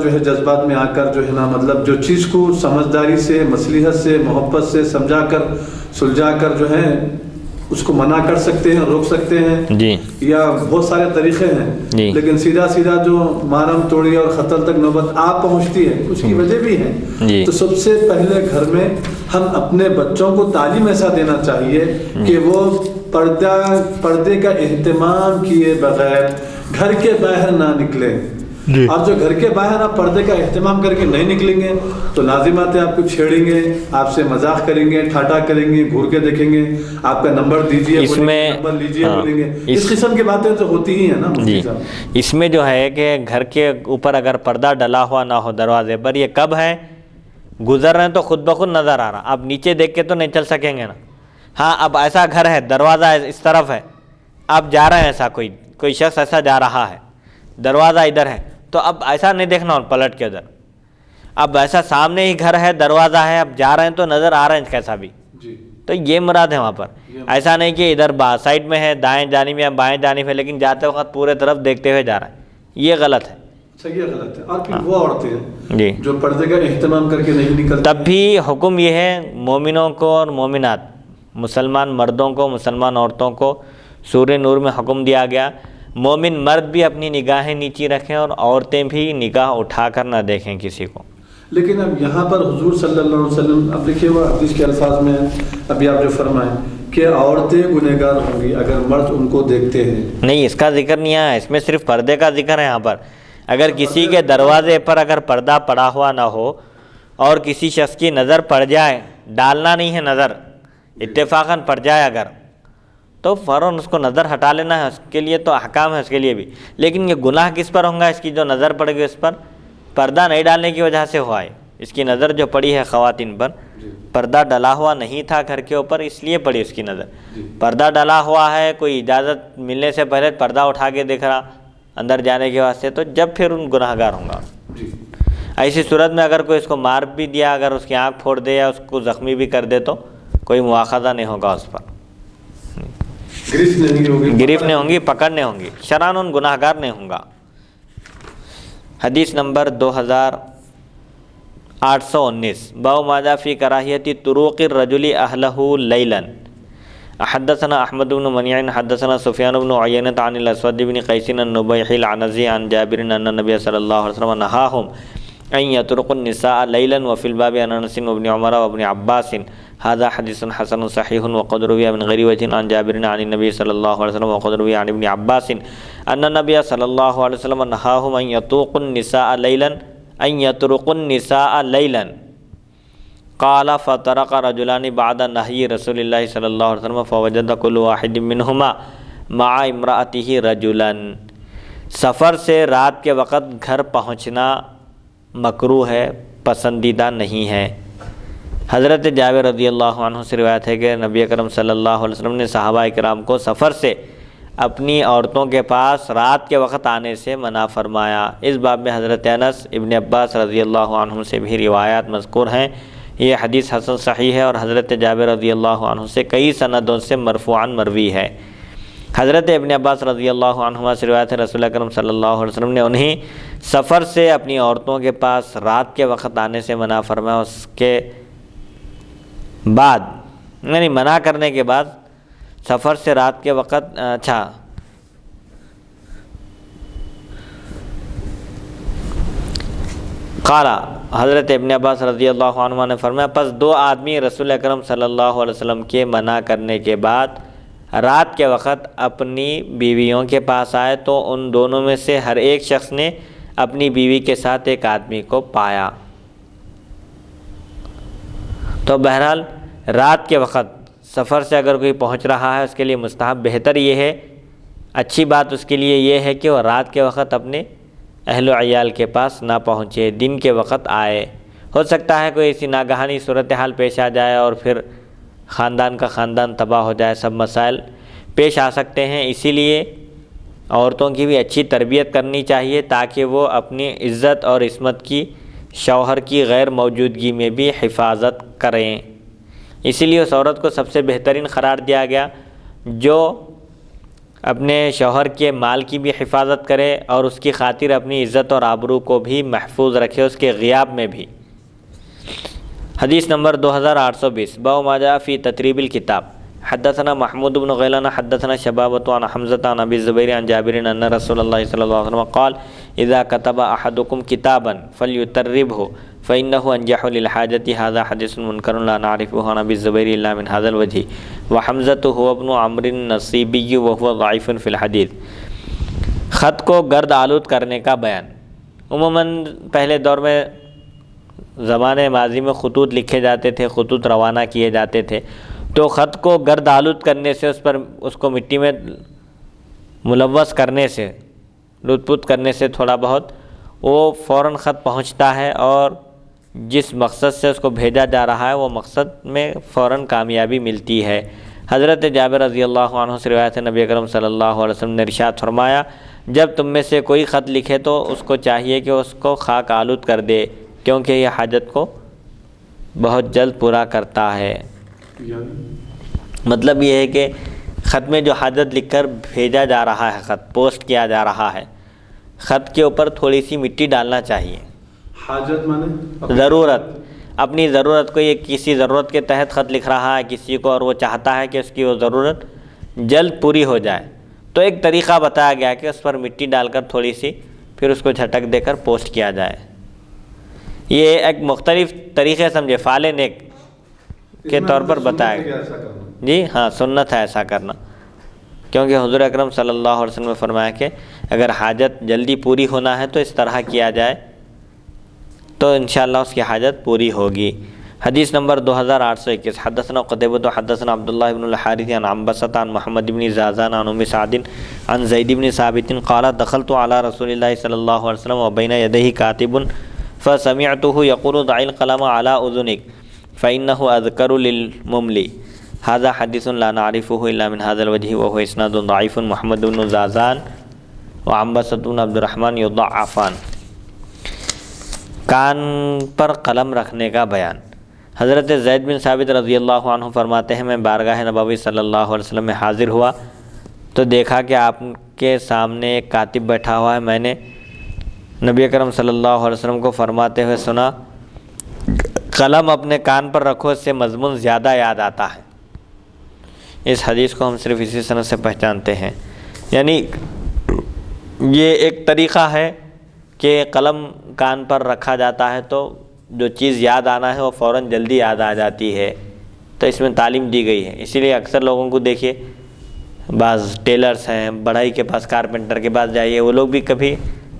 جو ہے جذبات میں آ کر جو ہے نا مطلب جو چیز کو سمجھداری سے، مصلحت سے، محبت سے سمجھا کر، سلجھا کر جو ہے اس کو منع کر سکتے ہیں، روک سکتے ہیں جی، یا بہت سارے طریقے ہیں جی، لیکن سیدھا سیدھا جو مارم توڑی اور قتل تک نوبت آپ پہنچتی ہے اس کی وجہ بھی ہے. جی، تو سب سے پہلے گھر میں ہم اپنے بچوں کو تعلیم ایسا دینا چاہیے کہ وہ پردے کا اہتمام کیے بغیر گھر کے باہر نہ نکلے. اور جو گھر کے باہر آپ پردے کا اہتمام کر کے نہیں نکلیں گے تو لازمات ہے آپ کو چھیڑیں گے، آپ سے مذاق کریں گے، ٹھاٹا کریں گے، گھور کے دیکھیں گے، آپ کا نمبر دیجیے، نمبر لیجیے بولیں گے. اس قسم کی باتیں تو ہوتی ہی ہیں نا مفتی صاحب. اس میں جو ہے کہ گھر کے اوپر اگر پردہ ڈلا ہوا نہ ہو دروازے پر، یہ کب ہے؟ گزر رہے ہیں تو خود بخود نظر آ رہا. آپ نیچے دیکھ کے تو نہیں چل سکیں گے نا. ہاں اب ایسا گھر ہے، دروازہ اس طرف ہے، آپ جا رہے ہیں، ایسا کوئی شخص ایسا جا رہا ہے، دروازہ ادھر ہے، تو اب ایسا نہیں دیکھنا اور پلٹ کے ادھر. اب ایسا سامنے ہی گھر ہے، دروازہ ہے، اب جا رہے ہیں تو نظر آ رہے ہیں کیسا بھی، تو یہ مراد ہے وہاں پر. ایسا نہیں کہ ادھر سائڈ میں ہے، دائیں جانب یا بائیں جانب ہے، لیکن جاتے وقت پورے طرف دیکھتے ہوئے جا رہا ہے، یہ غلط ہے. یہ غلط ہے. اور پھر وہ عورتیں جو پردے کا اہتمام کر کے نہیں نکلتی، تب بھی حکم یہ ہے مومنوں کو اور مومنات، مسلمان مردوں کو، مسلمان عورتوں کو سورہ نور میں حکم دیا گیا مومن مرد بھی اپنی نگاہیں نیچی رکھیں اور عورتیں بھی نگاہ اٹھا کر نہ دیکھیں کسی کو. لیکن اب یہاں پر حضور صلی اللہ علیہ وسلم، اب دیکھیے وہ حدیث کے الفاظ میں ہے، ابھی آپ جو فرمائیں کہ عورتیں گنہگار ہوں گی اگر مرد ان کو دیکھتے ہیں. نہیں، اس کا ذکر نہیں آیا، اس میں صرف پردے کا ذکر ہے. یہاں پر اگر کسی کے دروازے پر اگر پردہ پڑا ہوا نہ ہو اور کسی شخص کی نظر پڑ جائے، ڈالنا نہیں ہے نظر، اتفاقاً پڑ جائے اگر، تو فوراً اس کو نظر ہٹا لینا ہے. اس کے لیے تو احکام ہے اس کے لیے بھی. لیکن یہ گناہ کس پر ہوں گا؟ اس کی جو نظر پڑ گئی اس پر، پردہ نہیں ڈالنے کی وجہ سے ہوا ہے. اس کی نظر جو پڑی ہے خواتین پر، پردہ ڈلا ہوا نہیں تھا گھر کے اوپر، اس لیے پڑی اس کی نظر. پردہ ڈلا ہوا ہے، کوئی اجازت ملنے سے پہلے پردہ اٹھا کے دیکھ رہا اندر جانے کے واسطے، تو جب پھر ان گناہ گار ہوں گا. ایسی صورت میں اگر کوئی اس کو مار بھی دیا، اگر اس کی آنکھ پھوڑ دے یا اس کو زخمی بھی کر دے تو کوئی مواخذہ نہیں ہوگا اس پر، گرفت نہیں ہوں گی، پکڑ نہیں ہوں گی، شرعاً ان گناہ گار نہیں ہوں گا. حدیث نمبر 2819 باب ما جاء فی کراہیت طروق الرجل اہلہ لیلا. حدثنا احمد بن منیع حدثنا سفیان بن عیینہ عن الاسود بن قیس النبیحی العنزی عن جابر ان النبی صلی اللہ علیہ وسلم نہاہم ان یطرقوا النساء لیلا وفی الباب عن انس وابن عمر وابن عباس. هذا حدیث حسن صحیح وقد روی من غیر وجہ عن جابر عن النبی صلی اللہ علیہ وسلم وقد روی عن ابن عباس ان النبی صلی اللہ علیہ وسلم نہاہم ان یطوقوا النساء لیلا ان یطرقوا النساء لیلا. قال فطرق رجلان بعد نہی رسول اللہ صلی اللہ علیہ وسلم فوجد كل واحد منہما مع امرأته رجلا. سفر سے رات کے وقت گھر پہنچنا مکروہ ہے، پسندیدہ نہیں ہے. حضرت جابر رضی اللہ عنہ سے روایت ہے کہ نبی اکرم صلی اللہ علیہ وسلم نے صحابہ کرام کو سفر سے اپنی عورتوں کے پاس رات کے وقت آنے سے منع فرمایا. اس باب میں حضرت انس، ابن عباس رضی اللہ عنہ سے بھی روایات مذکور ہیں. یہ حدیث حسن صحیح ہے اور حضرت جابر رضی اللہ عنہ سے کئی سندوں سے مرفوعاً مروی ہے. حضرت ابن عباس رضی اللہ عنہما سے روایت ہے رسول اکرم صلی اللہ علیہ وسلم نے انہیں سفر سے اپنی عورتوں کے پاس رات کے وقت آنے سے منع فرمایا. اس کے بعد یعنی منع کرنے کے بعد سفر سے رات کے وقت قال حضرت ابن عباس رضی اللہ عنہ نے فرمایا پس دو آدمی رسول اکرم صلی اللہ علیہ وسلم کے منع کرنے کے بعد رات کے وقت اپنی بیویوں کے پاس آئے تو ان دونوں میں سے ہر ایک شخص نے اپنی بیوی کے ساتھ ایک آدمی کو پایا. تو بہرحال رات کے وقت سفر سے اگر کوئی پہنچ رہا ہے اس کے لیے مستحب بہتر یہ ہے، اچھی بات اس کے لیے یہ ہے کہ وہ رات کے وقت اپنے اہل و عیال کے پاس نہ پہنچے، دن کے وقت آئے. ہو سکتا ہے کوئی ایسی ناگہانی صورتحال پیش آ جائے اور پھر خاندان کا خاندان تباہ ہو جائے، سب مسائل پیش آ سکتے ہیں. اسی لیے عورتوں کی بھی اچھی تربیت کرنی چاہیے تاکہ وہ اپنی عزت اور عصمت کی شوہر کی غیر موجودگی میں بھی حفاظت کریں. اسی لیے اس عورت کو سب سے بہترین قرار دیا گیا جو اپنے شوہر کے مال کی بھی حفاظت کرے اور اس کی خاطر اپنی عزت اور آبرو کو بھی محفوظ رکھے اس کے غیاب میں بھی۔ حدیث نمبر 2820 باب ما جاء فی تتریب الکتاب۔ حدثنا محمود بن غیلان حدثنا شبابۃ عن حمزۃ عن ابی الزبیر عن جابر ان رسول اللہ صلی اللہ علیہ وسلم قال اذا كتب احدكم كتابا فليتربه فانه انجح للحاجة۔ هذا حديث منكر لا نعرفه عن ابي الزبير الا من هذا الوجه وحمزة هو ابن عمرو النصيبي وهو ضعيف في الحديث۔ خط کو گرد آلود کرنے کا بیان۔ عموماً پہلے دور میں زمانے ماضی میں خطوط لکھے جاتے تھے، خطوط روانہ کیے جاتے تھے، تو خط کو گرد آلود کرنے سے اس کو مٹی میں ملوث کرنے سے، لت پت کرنے سے تھوڑا بہت وہ فوراً خط پہنچتا ہے اور جس مقصد سے اس کو بھیجا جا رہا ہے وہ مقصد میں فوراً کامیابی ملتی ہے۔ حضرت جابر رضی اللہ عنہ سے روایت ہے، نبی اکرم صلی اللہ علیہ وسلم نے ارشاد فرمایا جب تم میں سے کوئی خط لکھے تو اس کو چاہیے کہ اس کو خاک آلود کر دے، کیونکہ یہ حاجت کو بہت جلد پورا کرتا ہے۔ مطلب یہ ہے کہ خط میں جو حاجت لکھ کر بھیجا جا رہا ہے، خط پوسٹ کیا جا رہا ہے، خط کے اوپر تھوڑی سی مٹی ڈالنا چاہیے۔ حاجت مانے ضرورت، اپنی ضرورت کو، یہ کسی ضرورت کے تحت خط لکھ رہا ہے کسی کو اور وہ چاہتا ہے کہ اس کی وہ ضرورت جلد پوری ہو جائے، تو ایک طریقہ بتایا گیا کہ اس پر مٹی ڈال کر تھوڑی سی پھر اس کو جھٹک دے کر پوسٹ کیا جائے۔ یہ ایک مختلف طریقے سمجھے، فعال نیک کے طور پر بتایا گیا۔ جی ہاں، سنت ہے ایسا کرنا، کیونکہ حضور اکرم صلی اللہ علیہ وسلم نے فرمایا کہ اگر حاجت جلدی پوری ہونا ہے تو اس طرح کیا جائے تو انشاءاللہ اس کی حاجت پوری ہوگی۔ حدیث نمبر 2821 حدثنا قتيبة حدثنا عبد الله بن الحارث عن عنبسة عن محمد بن زازان عن ام سعد عن زید بن ثابت قال دخلت على رسول الله صلی اللہ علیہ وسلم وبين يديه كاتب فسمعته يقول ضع القلم على اذنك فانه اذكر للمملي۔ هذا حديث لا نعرفه الا من هذا الوجه وهو اسناد ضعيف۔ محمد بن زازان وعنبسة بن عبد الرحمن يضعفان۔ کان پر قلم رکھنے کا بیان۔ حضرت زید بن ثابت رضی اللہ عنہ فرماتے ہیں میں بارگاہ نبوی صلی اللہ علیہ وسلم میں حاضر ہوا تو دیکھا کہ آپ کے سامنے ایک کاتب بیٹھا ہوا ہے۔ میں نے نبی اکرم صلی اللہ علیہ وسلم کو فرماتے ہوئے سنا قلم اپنے کان پر رکھو، اس سے مضمون زیادہ یاد آتا ہے۔ اس حدیث کو ہم صرف اسی سند سے پہچانتے ہیں، یعنی یہ ایک طریقہ ہے کہ قلم کان پر رکھا جاتا ہے تو جو چیز یاد آنا ہے وہ فوراً جلدی یاد آ جاتی ہے، تو اس میں تعلیم دی گئی ہے۔ اسی لیے اکثر لوگوں کو دیکھیے، بعض ٹیلرز ہیں، بڑھئی کے پاس، کارپینٹر کے پاس جائیے، وہ لوگ بھی کبھی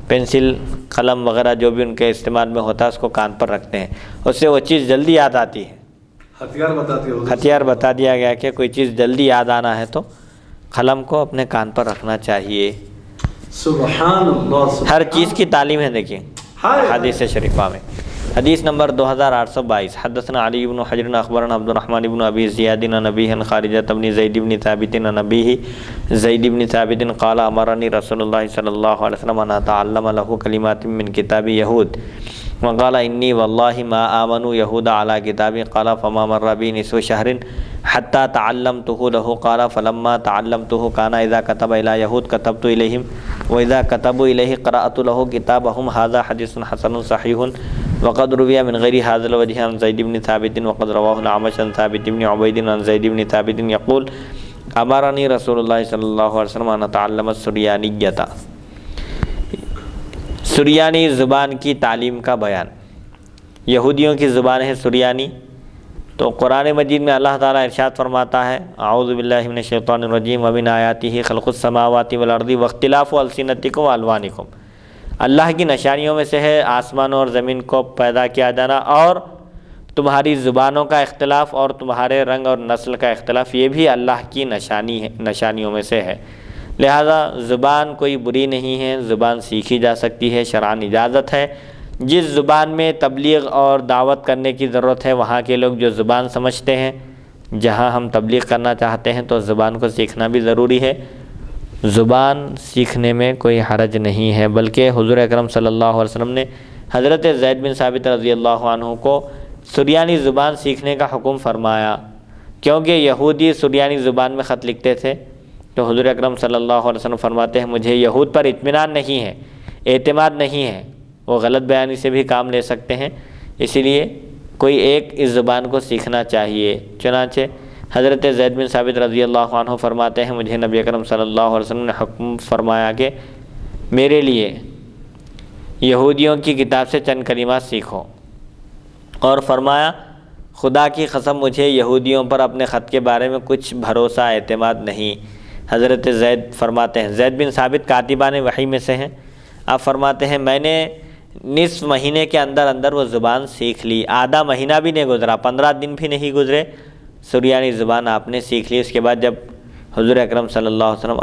پینسل، قلم وغیرہ جو بھی ان کے استعمال میں ہوتا ہے اس کو کان پر رکھتے ہیں، اس سے وہ چیز جلدی یاد آتی ہے۔ ہتھیار بتا دیا گیا کہ کوئی چیز جلدی یاد آنا ہے تو قلم کو اپنے کان پر رکھنا چاہیے۔ سبحان اللہ، ہر چیز کی تعلیم ہے، دیکھیں حدیث شریفہ میں۔ حدیث نمبر 2822 حدثنا علی بن حجر اخبرنا عبد الرحمن بن ابی زیاد عن ابیہ عن خارجہ بن زید بن ثابت عن ابیہ زید بن ثابت قال امرنی رسول اللہ صلی اللہ علیہ وسلم ان اتعلم له کلمات من کتاب یہود وقال انی واللہ ما آمنوا یہود علی کتابی قال فما مر بی نصف شہر حتی تعلمته له قال فلما تعلمته كان اذا كتب الى یہود كتبت الیہم واذا كتبوا الیہ قرأت له کتابهم هذا حدیث حسن صحیح وقد روی من غیر هذا الوجه عن زید بن ثابت وقد رواه الاعمش عن ثابت بن عبید عن زید بن ثابت یقول امرنی رسول اللہ صلی اللہ علیہ وسلم ان اتعلم السریانیۃ۔ سریانی زبان کی تعلیم کا بیان۔ یہودیوں کی زبان ہے سریانی، تو قرآن مجید میں اللہ تعالیٰ ارشاد فرماتا ہے اعوذ باللہ من الشیطان الرجیم ومن آیاتہ خلق السماوات والارض واختلاف السنتکم والوانکم۔ اللہ کی نشانیوں میں سے ہے آسمانوں اور زمین کو پیدا کیا جانا اور تمہاری زبانوں کا اختلاف اور تمہارے رنگ اور نسل کا اختلاف، یہ بھی اللہ کی نشانیوں میں سے ہے۔ لہذا زبان کوئی بری نہیں ہے، زبان سیکھی جا سکتی ہے، شرعاً اجازت ہے۔ جس زبان میں تبلیغ اور دعوت کرنے کی ضرورت ہے وہاں کے لوگ جو زبان سمجھتے ہیں، جہاں ہم تبلیغ کرنا چاہتے ہیں تو زبان کو سیکھنا بھی ضروری ہے۔ زبان سیکھنے میں کوئی حرج نہیں ہے، بلکہ حضور اکرم صلی اللہ علیہ وسلم نے حضرت زید بن ثابت رضی اللہ عنہ کو سریانی زبان سیکھنے کا حکم فرمایا، کیونکہ یہودی سریانی زبان میں خط لکھتے تھے تو حضور اکرم صلی اللہ علیہ وسلم فرماتے ہیں مجھے یہود پر اطمینان نہیں ہے، اعتماد نہیں ہے، وہ غلط بیانی سے بھی کام لے سکتے ہیں، اسی لیے کوئی ایک اس زبان کو سیکھنا چاہیے۔ چنانچہ حضرت زید بن ثابت رضی اللہ عنہ فرماتے ہیں مجھے نبی اکرم صلی اللہ علیہ وسلم نے حکم فرمایا کہ میرے لیے یہودیوں کی کتاب سے چند کلمات سیکھو، اور فرمایا خدا کی قسم مجھے یہودیوں پر اپنے خط کے بارے میں کچھ بھروسہ اعتماد نہیں۔ حضرت زید فرماتے ہیں، زید بن ثابت کاتبان وحی میں سے ہیں، آپ فرماتے ہیں میں نے نصف مہینے کے اندر اندر وہ زبان سیکھ لی، آدھا مہینہ بھی نہیں گزرا، 15 دن بھی نہیں گزرے، سریانی زبان آپ نے سیکھ لی۔ اس کے بعد جب حضور اکرم صلی اللہ علیہ وسلم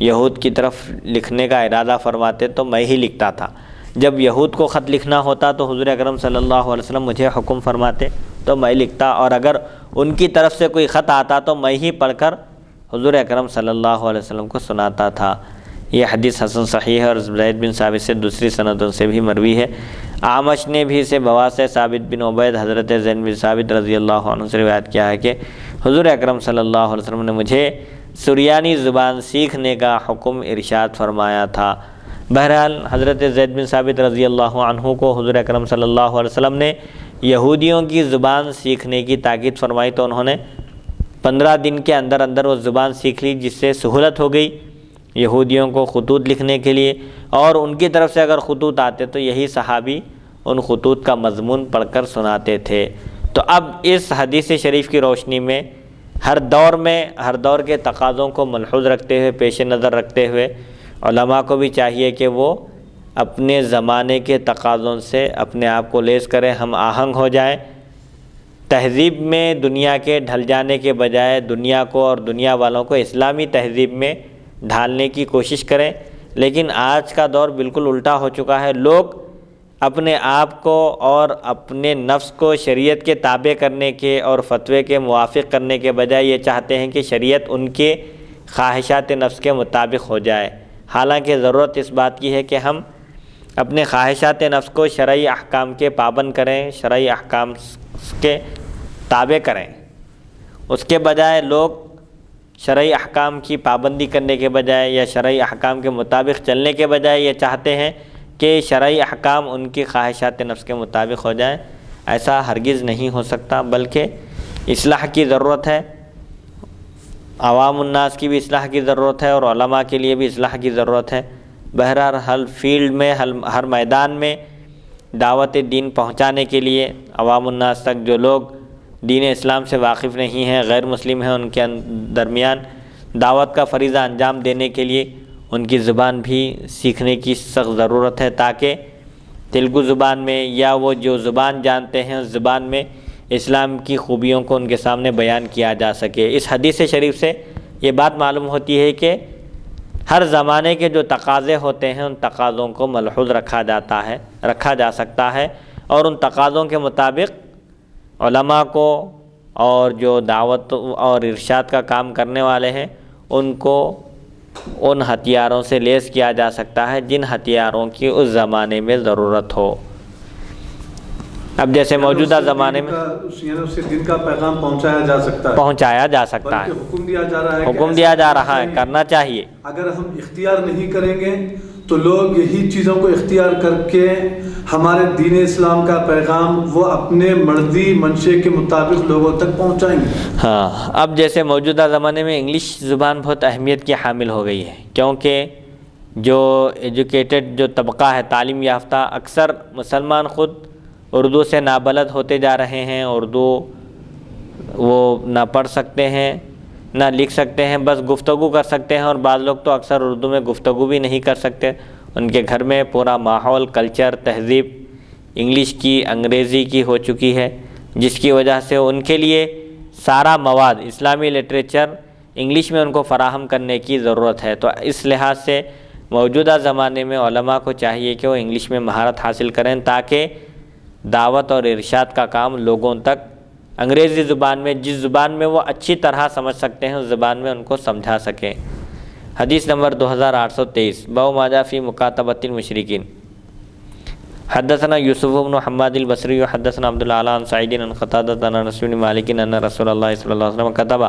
یہود کی طرف لکھنے کا ارادہ فرماتے تو میں ہی لکھتا تھا، جب یہود کو خط لکھنا ہوتا تو حضور اکرم صلی اللہ علیہ وسلم مجھے حکم فرماتے تو میں لکھتا، اور اگر ان کی طرف سے کوئی خط آتا تو میں ہی پڑھ کر حضور اکرم صلی اللہ علیہ وسلم کو سناتا تھا۔ یہ حدیث حسن صحیح ہے اور زید بن ثابت سے دوسری سندوں سے بھی مروی ہے۔ اعمش نے بھی اسے بواس سے ثابت بن عبید حضرت زید بن ثابت رضی اللہ عنہ سے روایت کیا ہے کہ حضور اکرم صلی اللہ علیہ وسلم نے مجھے سریانی زبان سیکھنے کا حکم ارشاد فرمایا تھا۔ بہرحال حضرت زید بن ثابت رضی اللہ عنہ کو حضور اکرم صلی اللہ علیہ وسلم نے یہودیوں کی زبان سیکھنے کی تاکید فرمائی تو انہوں نے 15 دن کے اندر اندر وہ زبان سیکھ لی، جس سے سہولت ہو گئی یہودیوں کو خطوط لکھنے کے لیے، اور ان کی طرف سے اگر خطوط آتے تو یہی صحابی ان خطوط کا مضمون پڑھ کر سناتے تھے۔ تو اب اس حدیث شریف کی روشنی میں ہر دور کے تقاضوں کو ملحوظ رکھتے ہوئے، پیش نظر رکھتے ہوئے علماء کو بھی چاہیے کہ وہ اپنے زمانے کے تقاضوں سے اپنے آپ کو لیس کریں، ہم آہنگ ہو جائیں، تہذیب میں دنیا کے ڈھل جانے کے بجائے دنیا کو اور دنیا والوں کو اسلامی تہذیب میں ڈھالنے کی کوشش کریں۔ لیکن آج کا دور بالکل الٹا ہو چکا ہے، لوگ اپنے آپ کو اور اپنے نفس کو شریعت کے تابع کرنے کے اور فتوے کے موافق کرنے کے بجائے یہ چاہتے ہیں کہ شریعت ان کے خواہشات نفس کے مطابق ہو جائے، حالانکہ ضرورت اس بات کی ہے کہ ہم اپنے خواہشات نفس کو شرعی احکام کے پابند کریں، شرعی احکام کے تابع کریں۔ اس کے بجائے لوگ شرعی احکام کی پابندی کرنے کے بجائے یا شرعی احکام کے مطابق چلنے کے بجائے یہ چاہتے ہیں کہ شرعی احکام ان کی خواہشات نفس کے مطابق ہو جائیں۔ ایسا ہرگز نہیں ہو سکتا، بلکہ اصلاح کی ضرورت ہے، عوام الناس کی بھی اصلاح کی ضرورت ہے اور علماء کے لیے بھی اصلاح کی ضرورت ہے۔ بہرحال ہر فیلڈ میں، ہر میدان میں دعوت دین پہنچانے کے لیے عوام الناس تک جو لوگ دین اسلام سے واقف نہیں ہیں، غیر مسلم ہیں، ان کے درمیان دعوت کا فریضہ انجام دینے کے لیے ان کی زبان بھی سیکھنے کی سخت ضرورت ہے، تاکہ تیلگو زبان میں یا وہ جو زبان جانتے ہیں اس زبان میں اسلام کی خوبیوں کو ان کے سامنے بیان کیا جا سکے۔ اس حدیث شریف سے یہ بات معلوم ہوتی ہے کہ ہر زمانے کے جو تقاضے ہوتے ہیں ان تقاضوں کو ملحوظ رکھا جا سکتا ہے، اور ان تقاضوں کے مطابق علماء کو اور جو دعوت اور ارشاد کا کام کرنے والے ہیں ان کو ان ہتھیاروں سے لیس کیا جا سکتا ہے جن ہتھیاروں کی اس زمانے میں ضرورت ہو۔ اب جیسے موجودہ زمانے میں اس سے دین کا پیغام پہنچایا جا سکتا ہے، حکم دیا جا رہا ہے، کرنا چاہیے۔ اگر ہم اختیار نہیں کریں گے تو لوگ یہی چیزوں کو اختیار کر کے ہمارے دین اسلام کا پیغام وہ اپنے مرضی منشے کے مطابق لوگوں تک پہنچائیں گے۔ ہاں، اب جیسے موجودہ زمانے میں انگلش زبان بہت اہمیت کی حامل ہو گئی ہے، کیونکہ جو ایجوکیٹڈ جو طبقہ ہے، تعلیم یافتہ، اکثر مسلمان خود اردو سے نابلد ہوتے جا رہے ہیں، اردو وہ نہ پڑھ سکتے ہیں نہ لکھ سکتے ہیں، بس گفتگو کر سکتے ہیں، اور بعض لوگ تو اکثر اردو میں گفتگو بھی نہیں کر سکتے۔ ان کے گھر میں پورا ماحول، کلچر، تہذیب انگلش کی، انگریزی کی ہو چکی ہے، جس کی وجہ سے ان کے لیے سارا مواد اسلامی لٹریچر انگلش میں ان کو فراہم کرنے کی ضرورت ہے۔ تو اس لحاظ سے موجودہ زمانے میں علماء کو چاہیے کہ وہ انگلش میں مہارت حاصل کریں، تاکہ دعوت اور ارشاد کا کام لوگوں تک انگریزی زبان میں، جس زبان میں وہ اچھی طرح سمجھ سکتے ہیں، اس زبان میں ان کو سمجھا سکیں۔ حدیث نمبر 2823، باب ما جاء فی مکاتبۃ المشرکین۔ حدثنا یوسف بن حماد البصری حدثنا عبد الاعلی عن سعید عن قتادہ عن انس بن مالک ان رسول اللہ صلی اللہ علیہ وسلم كتب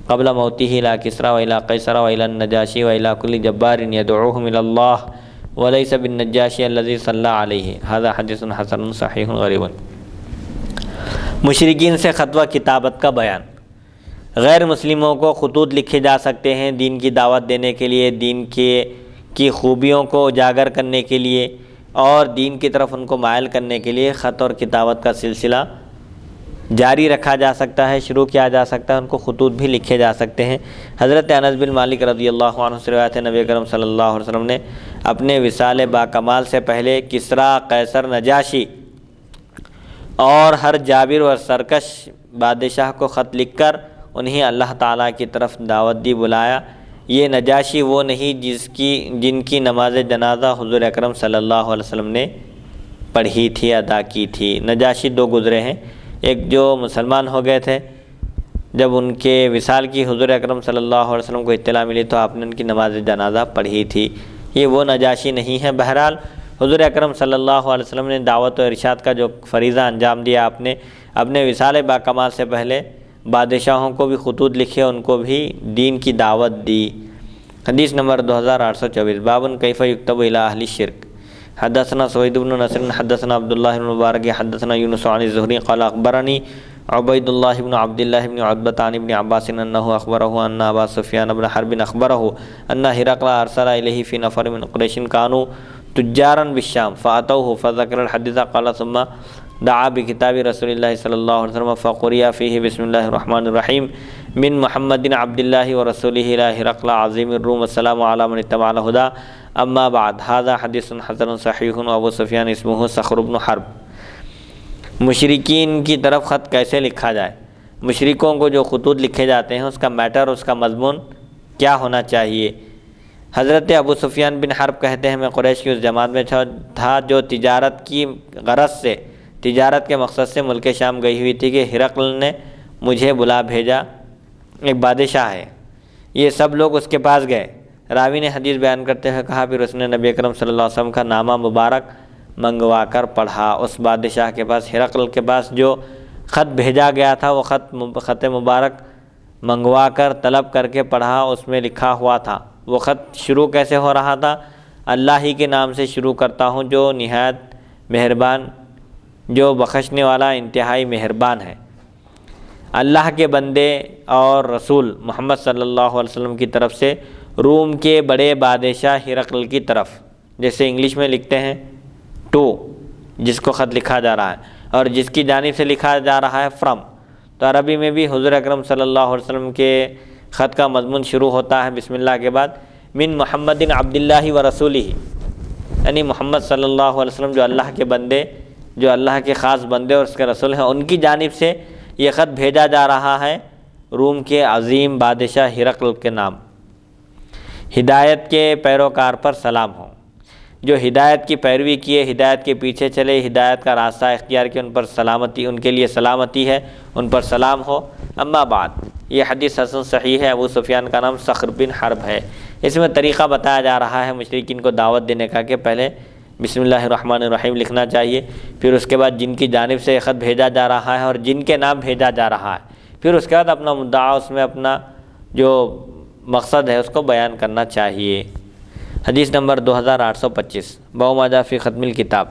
قبل موته إلى كسرى وإلى قيصر وإلى النجاشي وإلى كل جبار يدعوهم إلى الله وليس بالنجاشي الذي صلى عليه هذا حدیث حسن صحیح غریب۔ مشرکین سے خط و کتابت کا بیان۔ غیر مسلموں کو خطوط لکھے جا سکتے ہیں دین کی دعوت دینے کے لیے، دین کی خوبیوں کو اجاگر کرنے کے لیے اور دین کی طرف ان کو مائل کرنے کے لیے خط اور کتابت کا سلسلہ جاری رکھا جا سکتا ہے، شروع کیا جا سکتا ہے، ان کو خطوط بھی لکھے جا سکتے ہیں۔ حضرت انس بن مالک رضی اللہ عنہ سے روایت ہے، نبی کرم صلی اللہ علیہ وسلم نے اپنے وصال با کمال سے پہلے کسریٰ، قیصر، نجاشی اور ہر جابر و سرکش بادشاہ کو خط لکھ کر انہیں اللہ تعالیٰ کی طرف دعوت دی، بلایا۔ یہ نجاشی وہ نہیں جن کی نماز جنازہ حضور اکرم صلی اللہ علیہ وسلم نے پڑھی تھی، ادا کی تھی۔ نجاشی دو گزرے ہیں، ایک جو مسلمان ہو گئے تھے جب ان کے وصال کی حضور اکرم صلی اللہ علیہ وسلم کو اطلاع ملی تو آپ نے ان کی نماز جنازہ پڑھی تھی، یہ وہ نجاشی نہیں ہے۔ بہرحال حضور اکرم صلی اللہ علیہ وسلم نے دعوت و ارشاد کا جو فریضہ انجام دیا، آپ نے اپنے وصال با کمال سے پہلے بادشاہوں کو بھی خطوط لکھے، ان کو بھی دین کی دعوت دی۔ حدیث نمبر 2824 بابن کیف یکتب الی اہل الشرک۔ حدثنا سوید بن نصر حدثنا عبداللہ بن مبارک حدثنا یونس عن الزہری قال اخبرنی عبید اللہ بن عبداللہ بن عتبۃ عن ابن عباس انہ اخبرہ ان ابا سفیان بن حرب اخبرہ ان ہرقل ارسل الیہ فی نفر من قریش کانوا تجارا بالشام فاتوه فذکر الحدیث قال ثم دعا بکتاب رسول اللہ صلی اللہ علیہ وسلم فقرئ فیہ بسم اللہ الرحمن الرحیم من محمد عبد اللہ ورسولہ الی ہرقل عظیم الروم السلام علی من اتبع الہدی اما بعد هذا حدیث حسن صحیح ابو سفیان اسمہ صخر بن حرب۔ مشرکین کی طرف خط کیسے لکھا جائے؟ مشرکوں کو جو خطوط لکھے جاتے ہیں اس کا میٹر، اس کا مضمون کیا ہونا چاہیے؟ حضرت ابو سفیان بن حرب کہتے ہیں میں قریش کی اس جماعت میں تھا جو تجارت کی غرض سے، تجارت کے مقصد سے ملک شام گئی ہوئی تھی کہ ہرقل نے مجھے بلا بھیجا، ایک بادشاہ ہے، یہ سب لوگ اس کے پاس گئے۔ راوی نے حدیث بیان کرتے ہوئے کہا پھر اس نے نبی اکرم صلی اللہ علیہ وسلم کا نامہ مبارک منگوا کر پڑھا۔ اس بادشاہ کے پاس، ہرقل کے پاس جو خط بھیجا گیا تھا وہ خط مبارک منگوا کر طلب کر کے پڑھا، اس میں لکھا ہوا تھا۔ وہ خط شروع کیسے ہو رہا تھا؟ اللہ ہی کے نام سے شروع کرتا ہوں جو نہایت مہربان، جو بخشنے والا انتہائی مہربان ہے۔ اللہ کے بندے اور رسول محمد صلی اللہ علیہ وسلم کی طرف سے روم کے بڑے بادشاہ ہرقل کی طرف، جیسے انگلش میں لکھتے ہیں ٹو، جس کو خط لکھا جا رہا ہے، اور جس کی جانب سے لکھا جا رہا ہے فرام، تو عربی میں بھی حضور اکرم صلی اللہ علیہ وسلم کے خط کا مضمون شروع ہوتا ہے بسم اللہ کے بعد من محمد عبداللہ ورسولہ، یعنی محمد صلی اللہ علیہ وسلم جو اللہ کے بندے، جو اللہ کے خاص بندے اور اس کے رسول ہیں، ان کی جانب سے یہ خط بھیجا جا رہا ہے روم کے عظیم بادشاہ ہرقل کے نام۔ ہدایت کے پیروکار پر سلام ہو، جو ہدایت کی پیروی کیے، ہدایت کے پیچھے چلے، ہدایت کا راستہ اختیار کیے، ان پر سلامتی، ان کے لیے سلامتی ہے، ان پر سلام ہو۔ اما بعد، یہ حدیث حسن صحیح ہے، ابو سفیان کا نام صخر بن حرب ہے۔ اس میں طریقہ بتایا جا رہا ہے مشرکین کو دعوت دینے کا کہ پہلے بسم اللہ الرحمن الرحیم لکھنا چاہیے، پھر اس کے بعد جن کی جانب سے خط بھیجا جا رہا ہے اور جن کے نام بھیجا جا رہا ہے، پھر اس کے بعد اپنا مدعا، اس میں اپنا جو مقصد ہے اس کو بیان کرنا چاہیے۔ حدیث نمبر 2825 باب ما جاء فی ختم الکتاب۔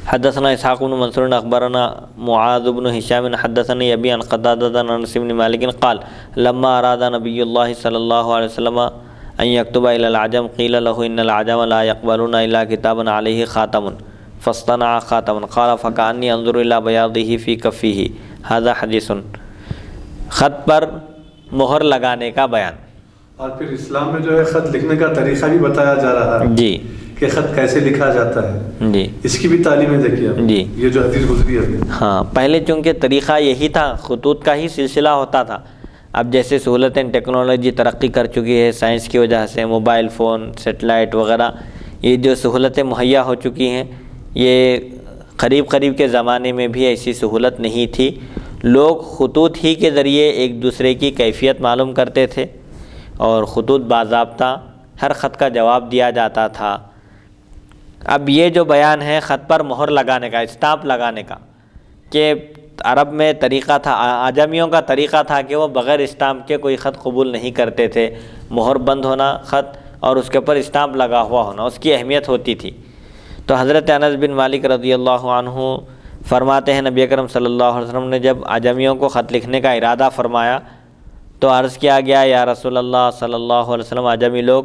حدثنا اسحاق بن منصور اخبرنا معاذ بن هشام حدثني ابي عن قتادة عن انس بن مالك قال لما اراد نبي الله صلى الله عليه وسلم ان يكتب الى العجم قيل له ان العجم لا يقبلون الا كتابا عليه خاتم فاصطنع خاتما قال فكأني انظر الى بياضه في كفه هذا حديث۔ خط پر مہر لگانے کا بیان۔ اور پھر اسلام میں جو ہے خط لکھنے کا طریقہ بھی بتایا جا رہا ہے جی، کہ خط کیسے لکھا جاتا ہے، جی، اس کی بھی تعلیمیں دیکھیے جی، یہ جو حدیث گزری ہے ابھی۔ ہاں، پہلے چونکہ طریقہ یہی تھا، خطوط کا ہی سلسلہ ہوتا تھا۔ اب جیسے سہولتیں، ٹیکنالوجی ترقی کر چکی ہے سائنس کی وجہ سے، موبائل فون، سیٹلائٹ وغیرہ، یہ جو سہولتیں مہیا ہو چکی ہیں، یہ قریب کے زمانے میں بھی ایسی سہولت نہیں تھی۔ لوگ خطوط ہی کے ذریعے ایک دوسرے کی کیفیت معلوم کرتے تھے اور خطوط باضابطہ ہر خط کا جواب دیا جاتا تھا۔ اب یہ جو بیان ہے خط پر مہر لگانے کا، اسٹامپ لگانے کا، کہ عرب میں طریقہ تھا، اعجمیوں کا طریقہ تھا کہ وہ بغیر اسٹامپ کے کوئی خط قبول نہیں کرتے تھے، مہر بند ہونا خط اور اس کے اوپر اسٹامپ لگا ہوا ہونا، اس کی اہمیت ہوتی تھی۔ تو حضرت انس بن مالک رضی اللہ عنہ فرماتے ہیں نبی اکرم صلی اللہ علیہ وسلم نے جب اعجمیوں کو خط لکھنے کا ارادہ فرمایا تو عرض کیا گیا یا رسول اللہ صلی اللہ علیہ وسلم، اعجمی لوگ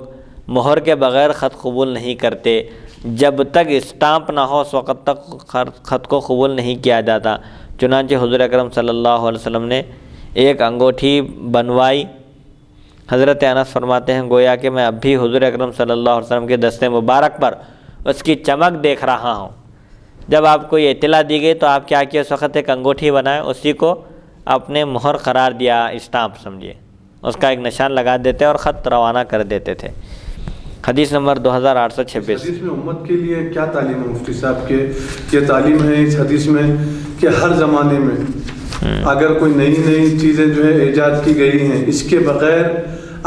مہر کے بغیر خط قبول نہیں کرتے، جب تک اسٹامپ نہ ہو اس وقت تک خط کو قبول نہیں کیا جاتا۔ چنانچہ حضور اکرم صلی اللہ علیہ وسلم نے ایک انگوٹھی بنوائی۔ حضرت انس فرماتے ہیں گویا کہ میں اب بھی حضور اکرم صلی اللہ علیہ وسلم کے دست مبارک پر اس کی چمک دیکھ رہا ہوں۔ جب آپ کو یہ اطلاع دی گئی تو آپ کیا کیا، اس وقت ایک انگوٹھی بنائے، اسی کو اپنے مہر قرار دیا، اسٹامپ سمجھیے، اس کا ایک نشان لگا دیتے اور خط روانہ کر دیتے تھے۔ حدیث نمبر 2826۔ حدیث میں امت کے لیے کیا تعلیم ہے مفتی صاحب کے؟ یہ تعلیم ہے اس حدیث میں کہ ہر زمانے میں اگر کوئی نئی چیزیں جو ہے ایجاد کی گئی ہیں، اس کے بغیر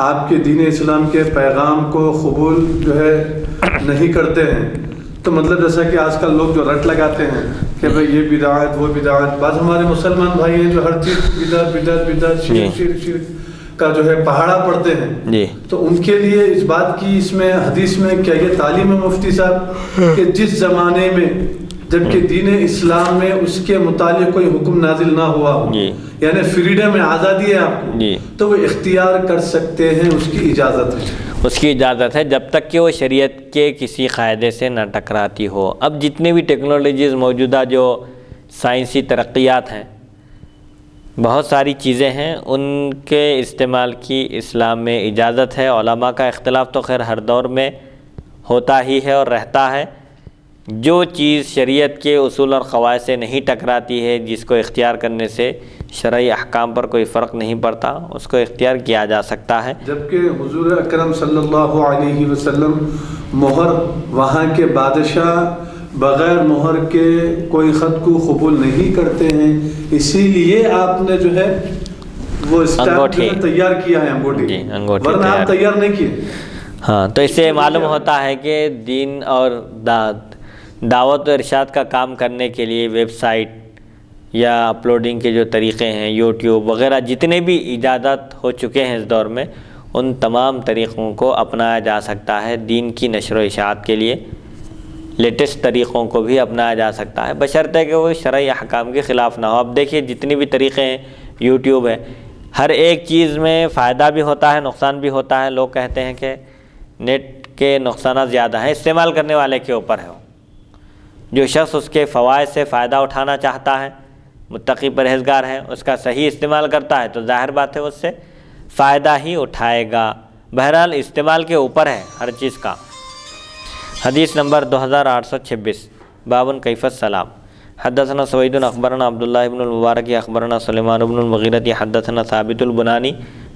آپ کے دین اسلام کے پیغام کو قبول جو ہے نہیں کرتے ہیں، تو مطلب جیسا کہ آج کل لوگ جو رٹ لگاتے ہیں کہ بھئی یہ بدعت وہ بدعت، بعض ہمارے مسلمان بھائی ہیں جو ہر چیز بدعت شرک کا جو ہے پہاڑا پڑتے ہیں، تو ان کے لیے اس بات کی اس میں حدیث میں کیا یہ تعلیم ہے مفتی صاحب کہ جس زمانے میں جبکہ دین اسلام میں اس کے متعلق کوئی حکم نازل نہ ہوا ہو، یعنی فریڈم ہے، آزادی ہے آپ کو، تو وہ اختیار کر سکتے ہیں، اس کی اجازت ہے، اس کی اجازت ہے جب تک کہ وہ شریعت کے کسی قاعدے سے نہ ٹکراتی ہو۔ اب جتنے بھی ٹیکنالوجیز موجودہ جو سائنسی ترقیات ہیں، بہت ساری چیزیں ہیں، ان کے استعمال کی اسلام میں اجازت ہے۔ علماء کا اختلاف تو خیر ہر دور میں ہوتا ہی ہے اور رہتا ہے، جو چیز شریعت کے اصول اور قواعد سے نہیں ٹکراتی ہے، جس کو اختیار کرنے سے شرعی احکام پر کوئی فرق نہیں پڑتا، اس کو اختیار کیا جا سکتا ہے۔ جبکہ حضور اکرم صلی اللہ علیہ وسلم مہر وہاں کے بادشاہ بغیر مہر کے کوئی خط کو قبول نہیں کرتے ہیں، اسی لیے آپ نے جو ہے وہ اسٹامپ تیار کیا ہے، انگوٹھی، ورنہ آپ تیار نہیں کیے۔ ہاں، تو اس سے معلوم ہوتا ہے کہ دین اور دعوت و ارشاد کا کام کرنے کے لیے ویب سائٹ یا اپلوڈنگ کے جو طریقے ہیں، یوٹیوب وغیرہ جتنے بھی ایجادات ہو چکے ہیں اس دور میں، ان تمام طریقوں کو اپنایا جا سکتا ہے دین کی نشر و اشاعت کے لیے۔ لیٹسٹ طریقوں کو بھی اپنایا جا سکتا ہے، بشرطے کہ وہ شرعی احکام کے خلاف نہ ہو۔ اب دیکھیے جتنی بھی طریقے ہیں، یوٹیوب ہے، ہر ایک چیز میں فائدہ بھی ہوتا ہے، نقصان بھی ہوتا ہے۔ لوگ کہتے ہیں کہ نیٹ کے نقصانات زیادہ ہیں، استعمال کرنے والے کے اوپر ہے۔ جو شخص اس کے فوائد سے فائدہ اٹھانا چاہتا ہے، متقی پرہیزگار ہے، اس کا صحیح استعمال کرتا ہے، تو ظاہر بات ہے اس سے فائدہ ہی اٹھائے گا۔ بہرحال استعمال کے اوپر ہے ہر چیز کا۔ حدیث نمبر 2826۔ باب کیف السلام۔ حدثنا سوید اخبرنا عبداللہ بن المبارک اخبرنا سلیمان بن المغیرۃ حدثنا ثابت البنانی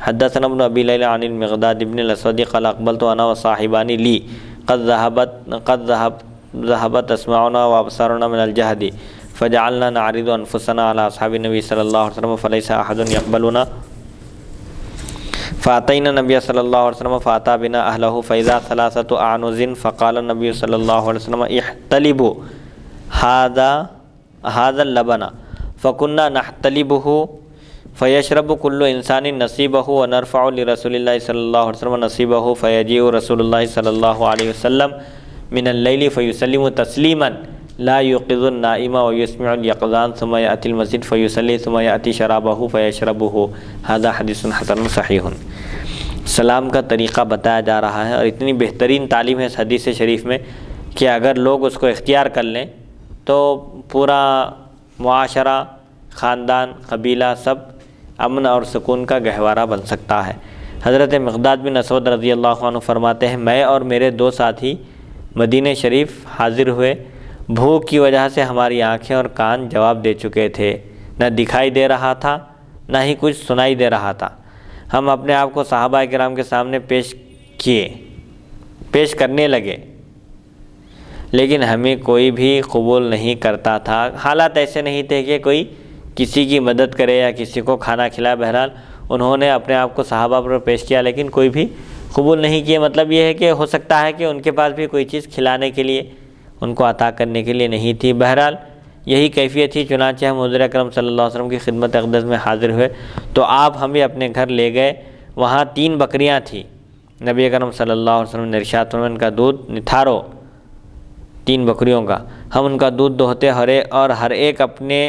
حدثنا ابن ابی لیلى عن المقداد بن الاسود قال اقبلت انا وصاحبان لی قد ذهبت اسماعنا وابصارنا من الجهد فجعلنا نعرض انفسنا على اصحاب النبي صلی اللہ علیہ وسلم فليس احد يقبلنا فاتينا النبي صلی اللہ علیہ وسلم فاتى بنا اهله فاذا ثلاثه اعنز فقال النبي صلی اللہ علیہ وسلم احتلبوا هذا اللبن فكنا نحتلبه فيشرب كل انسان نصيبه ونرفع لرسول الله صلی اللہ علیہ وسلم نصيبه فيجيء رسول الله صلی اللہ علیہ وسلم من اللیل فیسلم تسلیما لا یوقظ النائم ویسمع الیقظان ثم یأتی المسجد فیصلی ثم یأتی شرابہ فیشربہ ھذا حدیث حسن صحیح۔ سلام کا طریقہ بتایا جا رہا ہے، اور اتنی بہترین تعلیم ہے اس حدیث شریف میں کہ اگر لوگ اس کو اختیار کر لیں تو پورا معاشرہ، خاندان، قبیلہ سب امن اور سکون کا گہوارہ بن سکتا ہے۔ حضرت مقداد بن اسود رضی اللہ عنہ فرماتے ہیں میں اور میرے دو ساتھی مدینہ شریف حاضر ہوئے، بھوک کی وجہ سے ہماری آنکھیں اور کان جواب دے چکے تھے، نہ دکھائی دے رہا تھا نہ ہی کچھ سنائی دے رہا تھا۔ ہم اپنے آپ کو صحابہ کرام کے سامنے پیش کرنے لگے، لیکن ہمیں کوئی بھی قبول نہیں کرتا تھا۔ حالات ایسے نہیں تھے کہ کوئی کسی کی مدد کرے یا کسی کو کھانا کھلائے، بہرحال انہوں نے اپنے آپ کو صحابہ پر پیش کیا لیکن کوئی بھی قبول نہیں کیے۔ مطلب یہ ہے کہ ہو سکتا ہے کہ ان کے پاس بھی کوئی چیز کھلانے کے لیے، ان کو عطا کرنے کے لیے نہیں تھی۔ بہرحال یہی کیفیت تھی، چنانچہ ہم حضور اکرم صلی اللہ علیہ وسلم کی خدمت اقدس میں حاضر ہوئے تو آپ ہمیں اپنے گھر لے گئے، وہاں 3 بکریاں تھیں۔ نبی اکرم صلی اللہ علیہ وسلم نے ارشاد فرمایا ان کا دودھ نتھارو، 3 بکریوں کا، ہم ان کا دودھ دوہتے اور ہر ایک اپنے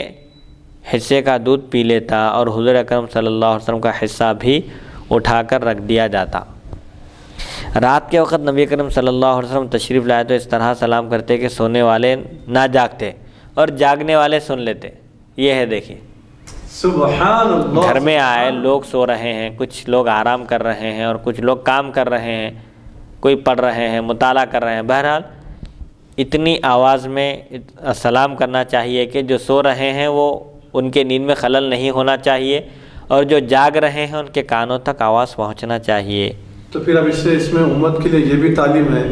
حصے کا دودھ پی لیتا، اور حضور اکرم صلی اللہ علیہ وسلم کا حصہ بھی اٹھا کر رکھ دیا جاتا۔ رات کے وقت نبی اکرم صلی اللہ علیہ وسلم تشریف لائے تو اس طرح سلام کرتے کہ سونے والے نہ جاگتے اور جاگنے والے سن لیتے۔ یہ ہے دیکھیے، سبحان اللہ، گھر میں آئے، لوگ سو رہے ہیں، کچھ لوگ آرام کر رہے ہیں اور کچھ لوگ کام کر رہے ہیں، کوئی پڑھ رہے ہیں، مطالعہ کر رہے ہیں، بہرحال اتنی آواز میں سلام کرنا چاہیے کہ جو سو رہے ہیں وہ ان کے نیند میں خلل نہیں ہونا چاہیے، اور جو جاگ رہے ہیں ان کے کانوں تک آواز پہنچنا چاہیے۔ تو پھر اب اس میں امت کے لیے یہ بھی تعلیم ہے،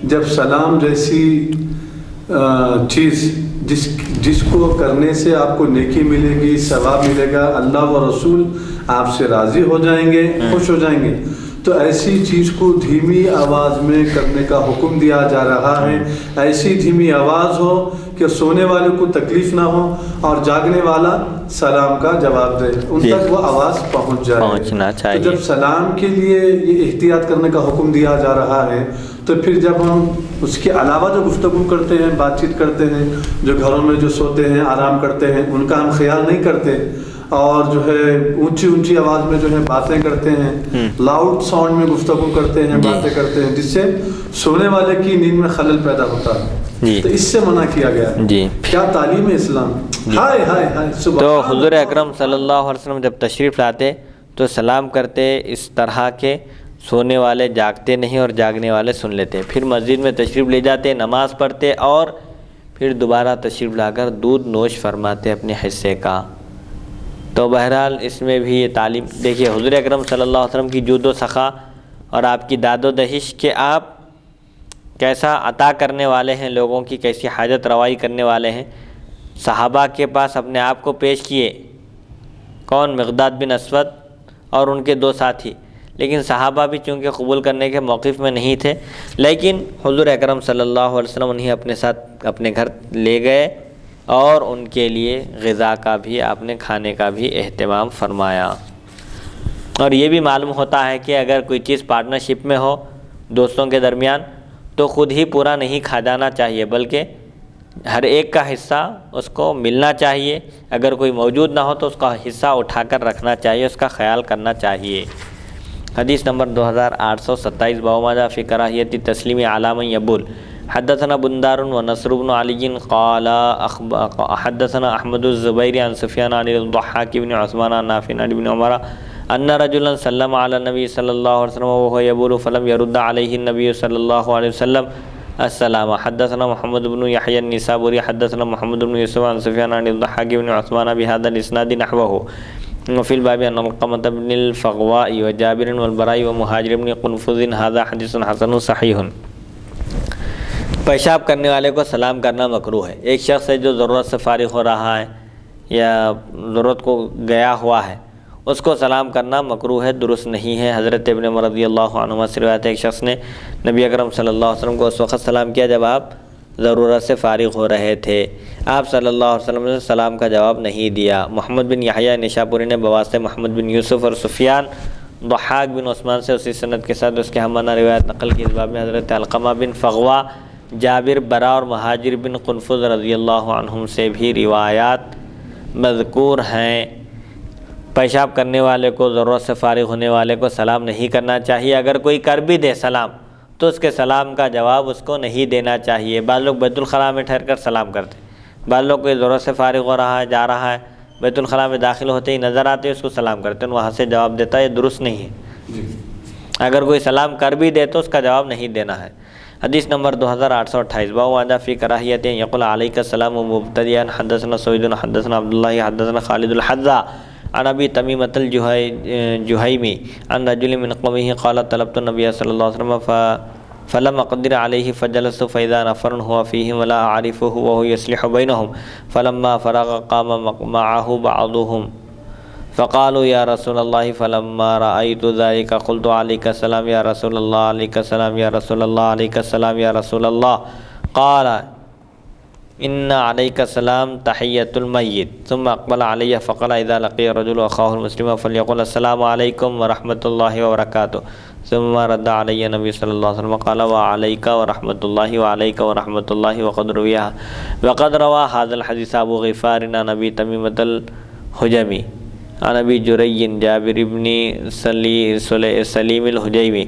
جب سلام جیسی چیز جس کو کرنے سے آپ کو نیکی ملے گی، ثواب ملے گا، اللہ و رسول آپ سے راضی ہو جائیں گے، خوش ہو جائیں گے، تو ایسی چیز کو دھیمی آواز میں کرنے کا حکم دیا جا رہا ہے۔ ایسی دھیمی آواز ہو کہ سونے والے کو تکلیف نہ ہو اور جاگنے والا سلام کا جواب دے، ان تک وہ آواز پہنچنا چاہیے۔ تو جب سلام کے لیے یہ احتیاط کرنے کا حکم دیا جا رہا ہے تو پھر جب ہم اس کے علاوہ جو گفتگو کرتے ہیں، بات چیت کرتے ہیں، جو گھروں میں جو سوتے ہیں، آرام کرتے ہیں، ان کا ہم خیال نہیں کرتے، اور جو ہے اونچی آواز میں جو ہے باتیں کرتے ہیں، لاؤڈ ساؤنڈ میں گفتگو کرتے ہیں، باتیں کرتے ہیں، جس سے سونے والے کی نیند میں خلل پیدا ہوتا ہے، تو اس سے منع کیا گیا ہے۔ جی، کیا تعلیم ہے اسلام! ہائے ہائے ہائے! تو حضور اکرم صلی اللہ علیہ وسلم جب تشریف لاتے تو سلام کرتے اس طرح کے سونے والے جاگتے نہیں اور جاگنے والے سن لیتے، پھر مسجد میں تشریف لے جاتے، نماز پڑھتے اور پھر دوبارہ تشریف لا کر دودھ نوش فرماتے اپنے حصے کا۔ تو بہرحال اس میں بھی یہ تعلیم دیکھیے، حضور اکرم صلی اللہ علیہ وسلم کی جود و سخا اور آپ کی داد و دہش کہ آپ کیسا عطا کرنے والے ہیں، لوگوں کی کیسی حاجت روائی کرنے والے ہیں۔ صحابہ کے پاس اپنے آپ کو پیش کیے، کون؟ مقداد بن اسود اور ان کے 2 ساتھی، لیکن صحابہ بھی چونکہ قبول کرنے کے موقف میں نہیں تھے، لیکن حضور اکرم صلی اللہ علیہ وسلم انہیں اپنے ساتھ اپنے گھر لے گئے اور ان کے لیے غذا کا بھی، آپ نے کھانے کا بھی اہتمام فرمایا۔ اور یہ بھی معلوم ہوتا ہے کہ اگر کوئی چیز پارٹنرشپ میں ہو دوستوں کے درمیان تو خود ہی پورا نہیں کھا جانا چاہیے، بلکہ ہر ایک کا حصہ اس کو ملنا چاہیے، اگر کوئی موجود نہ ہو تو اس کا حصہ اٹھا کر رکھنا چاہیے، اس کا خیال کرنا چاہیے۔ حدیث نمبر 2827، باب ما جاء فی کراہیت تسلیم علی من یبول۔ حدثنا بندار ونصر بن علی قال حدثنا احمد الزبیر عن سفیان عن الضحاک بن عثمان عن نافع عن ابن عمر ان رجلا سلم علی النبی صلی اللہ علیہ وسلم وهو یبول فلم يرد علیہ النبی صلی اللہ علیہ وسلم السلام۔ حدثنا محمد بن یحیی النسابوری حدثنا محمد بن یوسف عن سفیان عن الضحاک بن عثمان بهذا الاسناد نحوه، وفي الباب عن علقمة بن الفغواء وجابر والبراء ومهاجر بن قنفذ هذا حدیث حسن صحیح۔ پیشاب کرنے والے کو سلام کرنا مکروہ ہے۔ ایک شخص ہے جو ضرورت سے فارغ ہو رہا ہے یا ضرورت کو گیا ہوا ہے، اس کو سلام کرنا مکروہ ہے، درست نہیں ہے۔ حضرت ابن عمر رضی اللہ عنہما سے روایت ہے، ایک شخص نے نبی اکرم صلی اللہ علیہ وسلم کو اس وقت سلام کیا جب آپ ضرورت سے فارغ ہو رہے تھے، آپ صلی اللہ علیہ وسلم نے سلام کا جواب نہیں دیا۔ محمد بن یحییٰ نشاپوری نے بواسطہ محمد بن یوسف اور سفیان ضحاک بن عثمان سے اسی سند کے ساتھ اس کے ہمانہ روایت نقل کی۔ اس باب میں حضرت علقمہ بن فغوا، جابر، برا اور مہاجر بن قنفذ رضی اللہ عنہم سے بھی روایات مذکور ہیں۔ پیشاب کرنے والے کو، ضرورت سے فارغ ہونے والے کو سلام نہیں کرنا چاہیے، اگر کوئی کر بھی دے سلام تو اس کے سلام کا جواب اس کو نہیں دینا چاہیے۔ بعض لوگ بیت الخلاء میں ٹھہر کر سلام کرتے ہیں، بعض لوگ کوئی ضرورت سے فارغ ہو رہا ہے، جا رہا ہے، بیت الخلاء میں داخل ہوتے ہی نظر آتے ہیں، اس کو سلام کرتے ہیں، وہاں سے جواب دیتا ہے، یہ درست نہیں ہے۔ اگر کوئی سلام کر بھی دے تو اس کا جواب نہیں دینا ہے۔ حدیث نمبر 2828، باب ما جاء فی کراہیت یقول علیک السلام مبتدئا۔ حدثنا سوید حدثنا عبداللہ حدثنا خالد الحذا عن ابی تمیمۃ الجہیمی عن رجل من قومه قال طلبت النبی صلی اللہ علیہ وسلم فلم اقدر علیہ فجلست فاذا نفر هو فیہم ولا اعرفه وهو يصلح بینهم فلما فرغ قام معه بعضهم فقالوا یا رسول اللہ فلما رأیت ذلك قلت علیک السلام یا رسول اللہ علیک السلام یا رسول اللہ علیک السلام یا رسول اللہ قال ان علیک السلام تحیۃ المیت ثم اقبل علیہ فقال اذا لقی الرجل اخاه المسلم فلیقل السلام علیکم ورحمۃ اللہ وبرکاتہ ثم رد علی نبی صلی اللہ علیہ وسلم قال وعلیک ورحمۃ اللہ وعلیک ورحمۃ اللہ وقد روا هذا الحدیث ابو غفار عن ابی تمیمۃ الحجمی عن ابی جری جابر بن سلیم الحجیمی